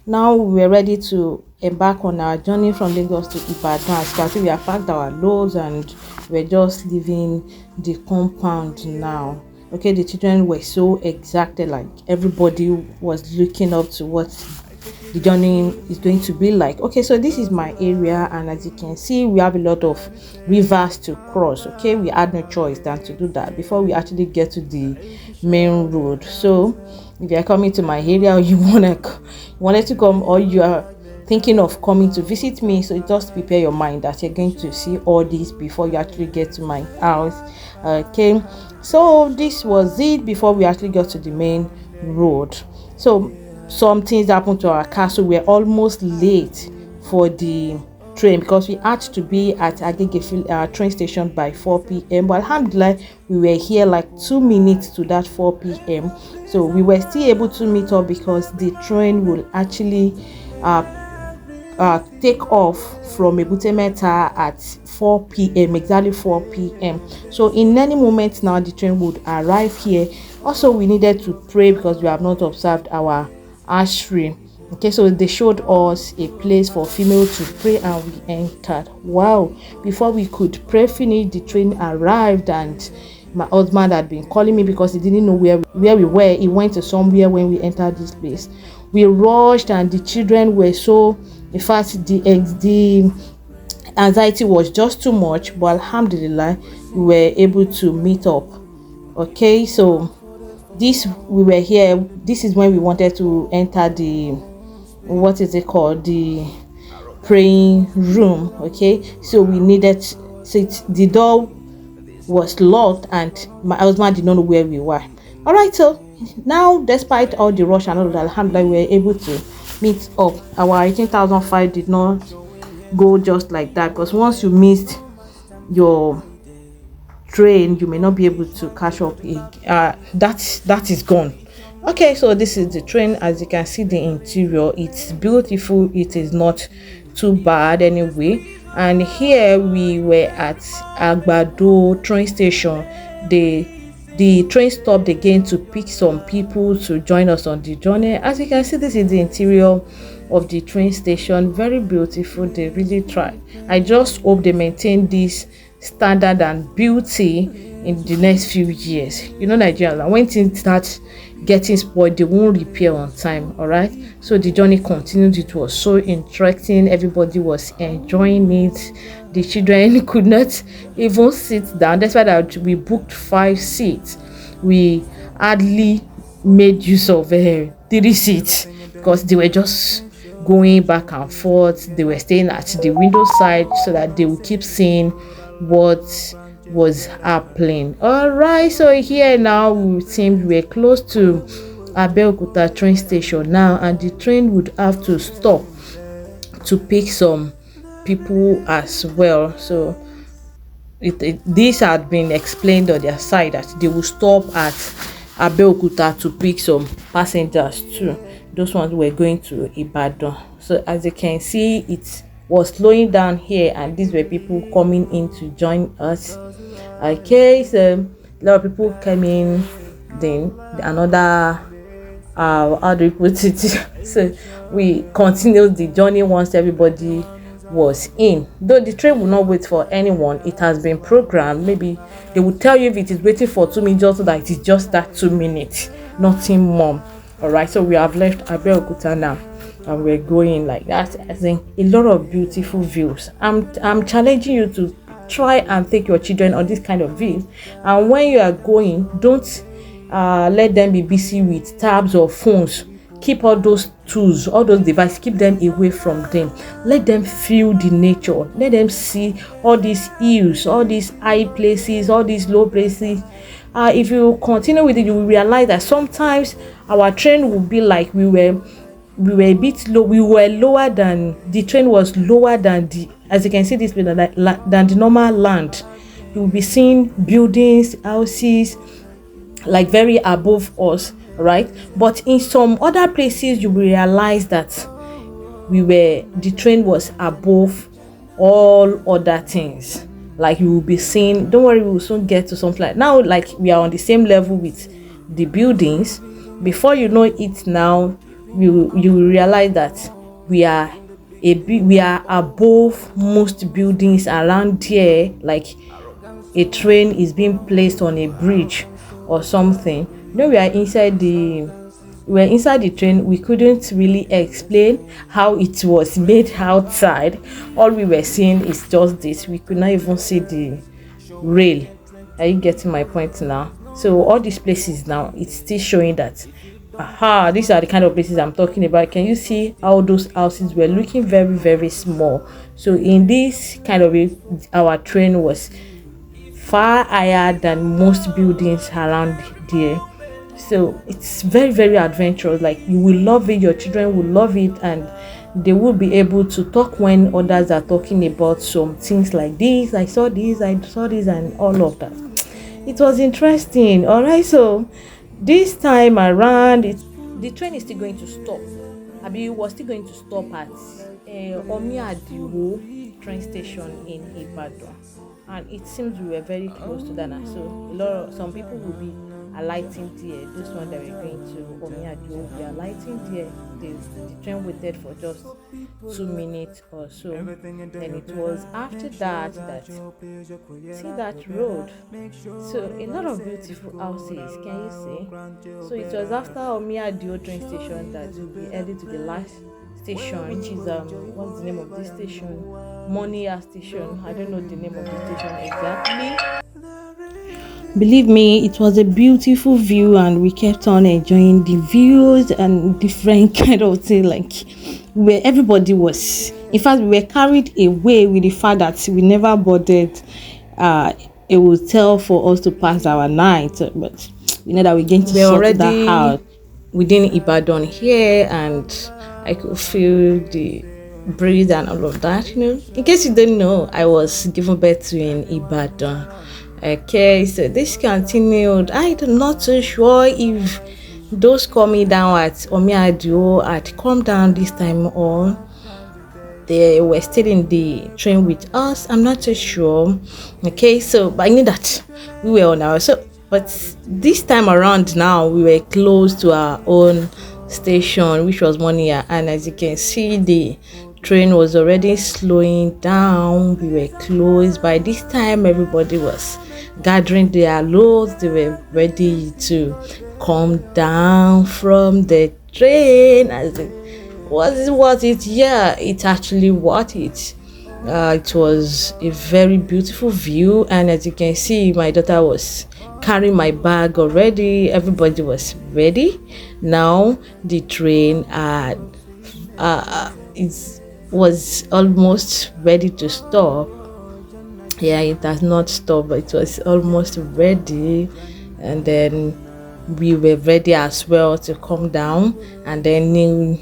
Now we're ready to embark on our journey from Lagos to Ibadan. As you can see, we have packed our loads and we're just leaving the compound now. Okay, the children were so excited, like everybody was looking up to what the journey is going to be like. Okay, so this is my area, and as you can see, we have a lot of rivers to cross. Okay, we had no choice than to do that before we actually get to the main road. So if you are coming to my area, or you wanted to come, or you are thinking of coming to visit me, so just prepare your mind that you're going to see all this before you actually get to my house. Okay, so this was it before we actually got to the main road. So some things happened to our car, so we're almost late for the train because we had to be at Agege train station by 4 p.m. But alhamdulillah, we were here like 2 minutes to that 4 p.m. So we were still able to meet up because the train will actually take off from Ebute Metta at 4 p.m. exactly 4 p.m. So in any moment now the train would arrive here. Also, we needed to pray because we have not observed our ashray. Okay, so they showed us a place for female to pray and we entered. Wow, before we could pray finish, the train arrived, and my husband had been calling me because he didn't know where we were. He went to somewhere when we entered this place. We rushed and the children were so, in fact, the anxiety was just too much, but alhamdulillah we were able to meet up. Okay, so we were here. This is when we wanted to enter the, what is it called, the praying room. Okay, so we needed, so the door was locked and my husband did not know where we were. All right, so now despite all the rush and all that, alhamdulillah, we were able to meet up. Our 18,005 did not go just like that, because once you missed your train, you may not be able to catch up. That is gone. Okay, so this is the train. As you can see, the interior, it's beautiful. It is not too bad anyway. And here we were at Agbado train station. The train stopped again to pick some people to join us on the journey. As you can see, this is the interior of the train station. Very beautiful. They really tried. I just hope they maintain this standard and beauty in the next few years. You know, Nigerians, when things start getting spoiled, they won't repair on time. All right, so the journey continued. It was so interesting. Everybody was enjoying it. The children could not even sit down. That's why that we booked 5 seats. We hardly made use of 3 seats because they were just going back and forth. They were staying at the window side so that they would keep seeing what was happening. All right, so here now we seem we're close to Abeokuta train station now, and the train would have to stop to pick some people as well. So this had been explained on their side that they will stop at Abeokuta to pick some passengers too. Those ones were going to Ibadan. So as you can see, it was slowing down here, and these were people coming in to join us. Okay, so a lot of people came in. Then another how do we put it? So we continued the journey once everybody was in. Though the train will not wait for anyone, it has been programmed. Maybe they will tell you if it is waiting for 2 minutes, just so that it is just that 2 minutes, nothing more. All right, so we have left Abeokuta now, and we're going like that. I think a lot of beautiful views. I'm challenging you to try and take your children on this kind of views, and when you are going, don't let them be busy with tabs or phones. Keep all those tools, all those devices, keep them away from them. Let them feel the nature. Let them see all these hills, all these high places, all these low places. If you continue with it, you will realize that sometimes our train will be like we were a bit low. We were lower than the train was lower than the, as you can see this, than the normal land. You will be seeing buildings, houses like very above us, right? But in some other places you will realize that the train was above all other things. Like you will be seeing, don't worry, we will soon get to something like now, like we are on the same level with the buildings. Before you know it now, you will realize that we are above most buildings around here, like a train is being placed on a bridge or something. We were inside the train. We couldn't really explain how it was made outside. All we were seeing is just this. We could not even see the rail. Are you getting my point now? So all these places now, it's still showing that, aha, these are the kind of places I'm talking about. Can you see how those houses were looking very, very small? So in this kind of way, our train was far higher than most buildings around there. So it's very, very adventurous. Like, you will love it, your children will love it, and they will be able to talk when others are talking about some things like this. I saw this, and all of that. It was interesting. All right, so this time around, the train is still going to stop. Abi was still going to stop at Omiadio train station in Ibadan, and it seems we were very close to that now. So some people will be alighting there. This one that we're going to Omiadio will be alighting there. The train waited for just 2 minutes or so. And it was after that see that road. So a lot of beautiful houses, can you see? So it was after Omiadio train station that we'll be headed to the last station, which is what's the name of this station? Monia station. I don't know the name of the station exactly. Believe me, it was a beautiful view, and we kept on enjoying the views and different kind of thing, like where everybody was. In fact, we were carried away with the fact that we never boarded a hotel for us to pass our night, but we know that we're going to sort that out within Ibadan here, and I could feel the breeze and all of that. In case you didn't know, I was given birth to in Ibadan. Okay, so this continued. I'm not so sure if those coming down at Omiadio had come down this time, or they were still in the train with us. I'm not so sure. Okay, so but I knew that we were on our but this time around now we were close to our own station, which was Monia, and as you can see, the train was already slowing down. We were close. By this time, everybody was gathering their loads. They were ready to come down from the train. As it was it? Yeah, it actually was it. It was a very beautiful view, and as you can see, my daughter was carrying my bag already. Everybody was ready. Now the train was almost ready to stop. Yeah, it has not stopped, but it was almost ready, and then we were ready as well to come down and then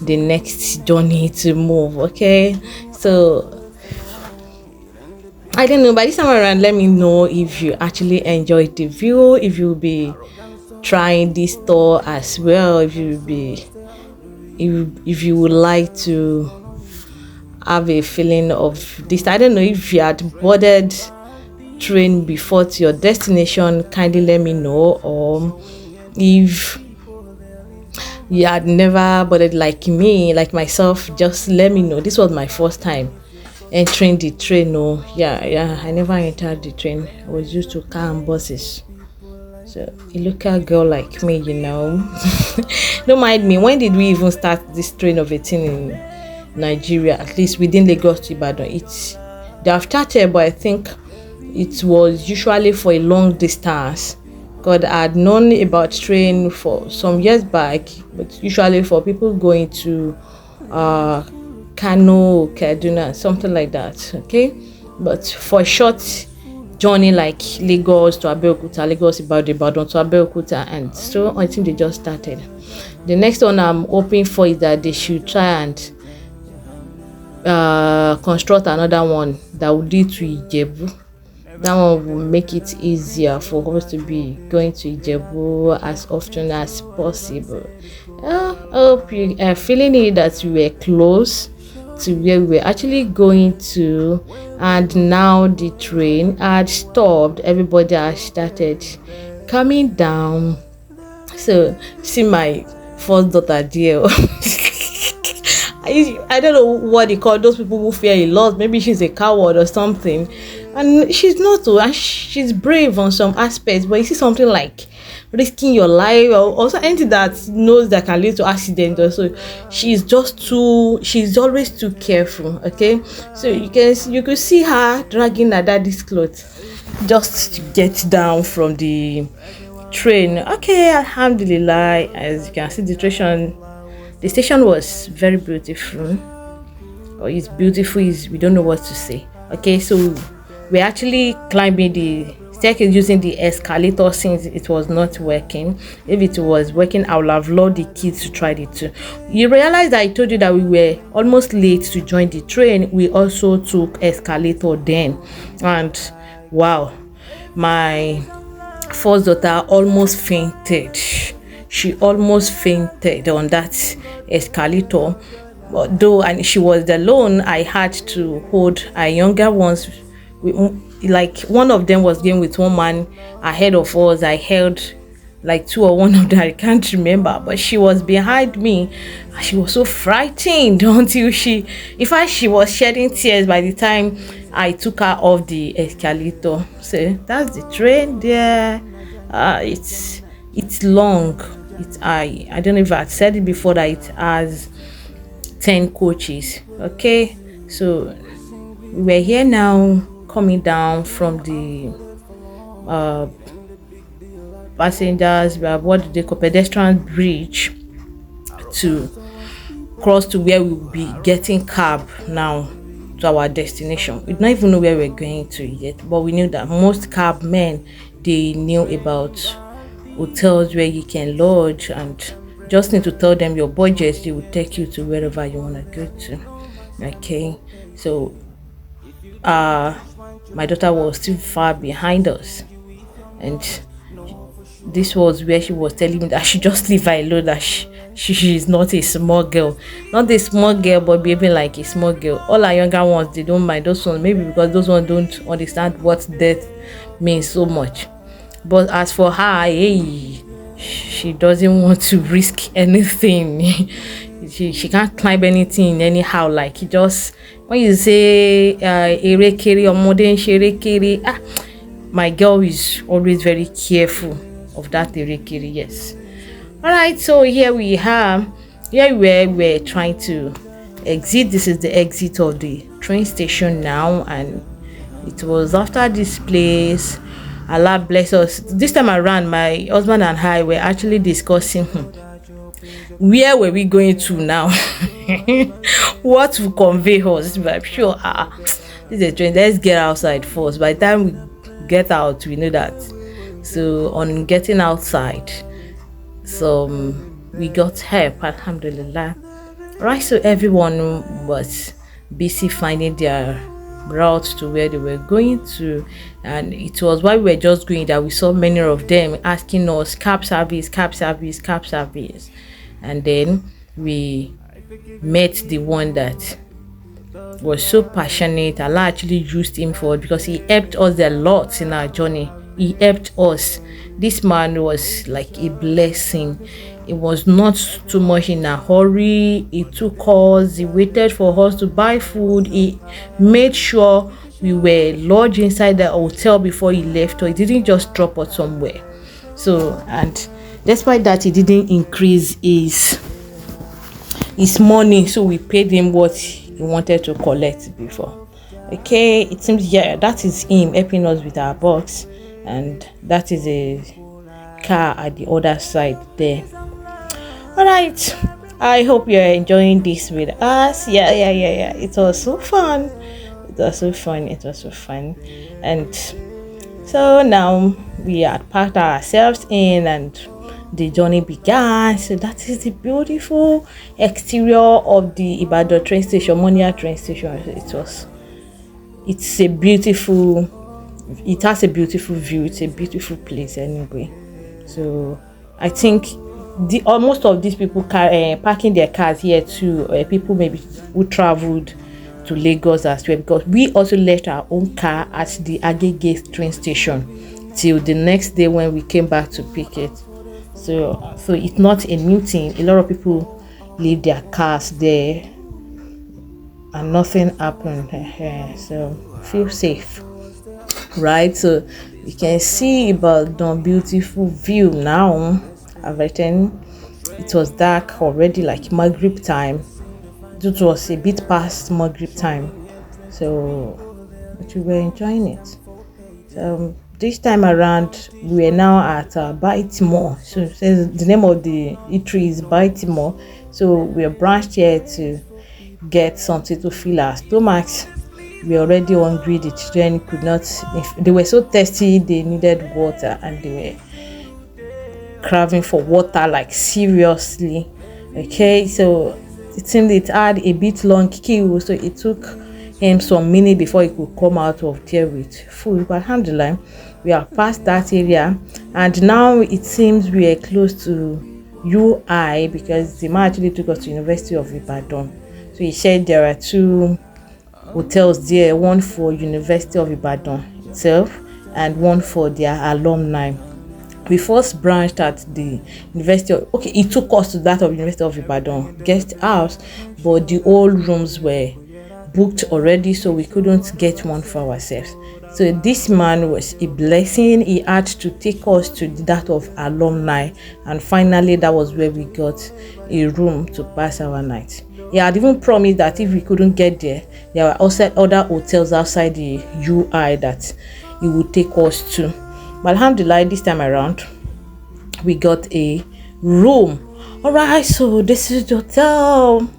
the next journey to move. Okay, so I don't know, by this time around, let me know if you actually enjoyed the view, if you'll be trying this tour as well, if you would like to have a feeling of this. I don't know if you had boarded train before to your destination, kindly let me know, or if you had never boarded like me, like myself, just let me know. This was my first time entering the train. I never entered the train. I was used to car and buses. So a local girl like me, don't mind me. When did we even start this train of a thing in Nigeria, at least within Lagos to Ibadan? They have started, but I think it was usually for a long distance. God, I had known about train for some years back, but usually for people going to Kano, Kaduna, something like that. Okay, but for a short journey like Lagos to Abeokuta, Lagos Ibadan to Abeokuta, and so I think they just started. The next one I'm hoping for is that they should try and construct another one that would lead to Ijebu. That one will make it easier for us to be going to Ijebu as often as possible. I hope you are feeling it that we were close to where we were actually going to, and now the train had stopped. Everybody had started coming down. So see my first daughter dear. I don't know what they call those people who fear a lot. Maybe she's a coward or something, and she's not. And she's brave on some aspects, but you see something like risking your life or also anything that knows that can lead to accident. Also, she's always too careful. Okay, so you could see her dragging her daddy's clothes just to get down from the train. Okay, alhamdulillah. As you can see, the station was very beautiful. Or it's beautiful, we don't know what to say. Okay, so we're actually climbing the staircase using the escalator since it was not working. If it was working, I would have loved the kids to try it too. You realize that I told you that we were almost late to join the train. We also took escalator then, and wow, my first daughter almost fainted. She almost fainted on that escalator. Though, and she was alone, I had to hold her younger ones. Like one of them was going with one man ahead of us. I held like two or one of them, I can't remember, but she was behind me. She was so frightened until she was shedding tears by the time I took her off the escalator. So that's the train there. It's long. I don't know if I said it before that it has 10 coaches. Okay, so we're here now, coming down from the passengers, what do they call, pedestrian bridge, to cross to where we'll be getting cab now to our destination. We don't even know where we're going to yet, but we knew that most cab men, they knew about hotels where you can lodge, and just need to tell them your budget, they will take you to wherever you want to go to. Okay, so my daughter was still far behind us, and this was where she was telling me that she just leave her alone, that she is not a small girl, but behaving like a small girl. All our younger ones, they don't mind those ones, maybe because those ones don't understand what death means so much. But as for her, she doesn't want to risk anything. she can't climb anything anyhow. Like, just when you say erekere or modern sherekere, my girl is always very careful of that erekere. Yes. All right, so here we are. Here we're trying to exit. This is the exit of the train station now, and it was after this place. Allah bless us. This time around, my husband and I were actually discussing where were we going to now. What will convey us. But I'm sure this is a train, let's get outside first. By the time we get out, we know that. So on getting outside, so we got help, alhamdulillah. Right, so everyone was busy finding their route to where they were going to, and it was while we were just going that we saw many of them asking us cab service, and then we met the one that was so passionate. Allah actually used him for it because he helped us a lot in our journey. He helped us. This man was like a blessing. It was not too much in a hurry. He took us, he waited for us to buy food. He made sure we were lodged inside the hotel before he left, so he didn't just drop us somewhere. So, and despite that, he didn't increase his money, so we paid him what he wanted to collect before. Okay, it seems, yeah, that is him helping us with our box, and that is a car at the other side there. All right, I hope you're enjoying this with us. Yeah, it was so fun. And so now we had packed ourselves in and the journey began. So that is the beautiful exterior of the Ibadan train station, Monia train station. It has a beautiful view. It's a beautiful place anyway. So I think most of these people parking their cars here too, people maybe who traveled to Lagos as well, because we also left our own car at the Agege train station till the next day when we came back to pick it. So it's not a new thing. A lot of people leave their cars there and nothing happened. So feel safe, right? So you can see about the beautiful view now. Everything, it was dark already, like Maghrib time. It was a bit past Maghrib time, so but we were enjoying it. This time around, we are now at Baltimore. So it says the name of the eatery is Baltimore. So we are branched here to get something to fill our stomachs. We were already hungry. The children could not. If they were so thirsty, they needed water, and they were craving for water, like seriously. Okay, so it seemed it had a bit long queue, so it took him some minutes before he could come out of there with food. But alhamdulillah, we are past that area, and now it seems we are close to UI, because the man actually took us to University of Ibadan. So he said there are two hotels there, one for University of Ibadan itself and one for their alumni. We first branched at the University of, okay, it took us to that of University of Ibadan guest house, but the old rooms were booked already, so we couldn't get one for ourselves. So this man was a blessing. He had to take us to that of alumni, and finally that was where we got a room to pass our night. He had even promised that if we couldn't get there were also other hotels outside the UI that he would take us to. But alhamdulillah, this time around we got a room. All right, so this is the hotel.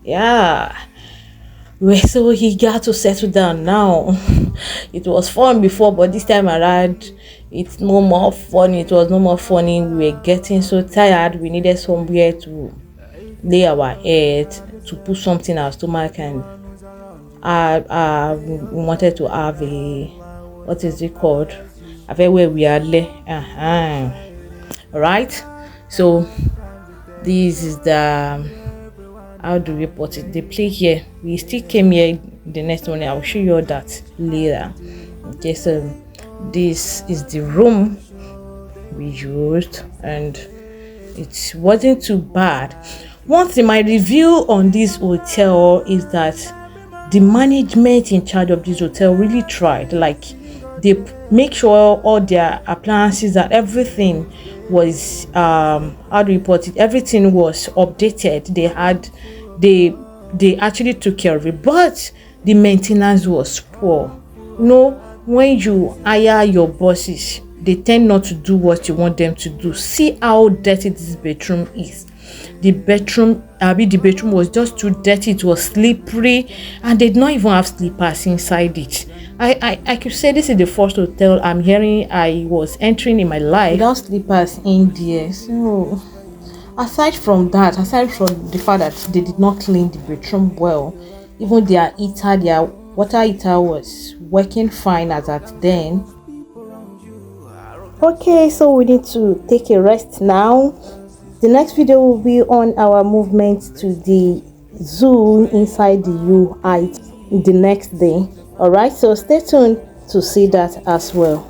Yeah, we're so eager to settle down now. It was fun before, but this time around it's no more fun. It was no more funny. We were getting so tired. We needed somewhere to lay our head, to put something in our stomach, and we wanted to have a, what is it called, a very where we are lay. Right, so this is the, how do we put it, the play here. We still came here the next morning. I'll show you all that later. Okay, so this is the room we used, and it wasn't too bad. One thing, my review on this hotel is that the management in charge of this hotel really tried. Like, they make sure all their appliances and everything was how do you put it, everything was updated. They actually took care of it, but the maintenance was poor. You know, when you hire your bosses, they tend not to do what you want them to do. See how dirty this bedroom is. The bedroom was just too dirty. It was slippery, and they did not even have slippers inside it. I could say this is the first hotel I'm hearing I was entering in my life without slippers in there. So aside from the fact that they did not clean the bedroom well, even their water heater was working fine as at then. Okay, so we need to take a rest now. The next video will be on our movement to the zoo inside the UI the next day. All right, so stay tuned to see that as well.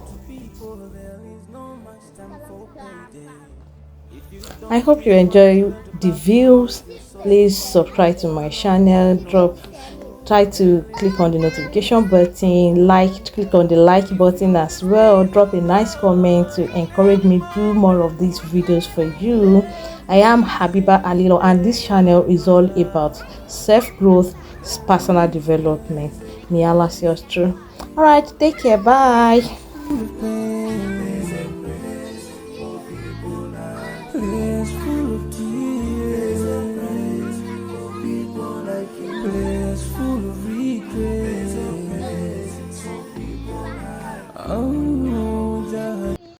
I hope you enjoy the views. Please subscribe to my channel, try to click on the notification button, click on the like button as well. Drop a nice comment to encourage me to do more of these videos for you. I am Habiba Alilo, and this channel is all about self-growth, personal development. May Allah see us through. All right, take care. Bye. Full of tears.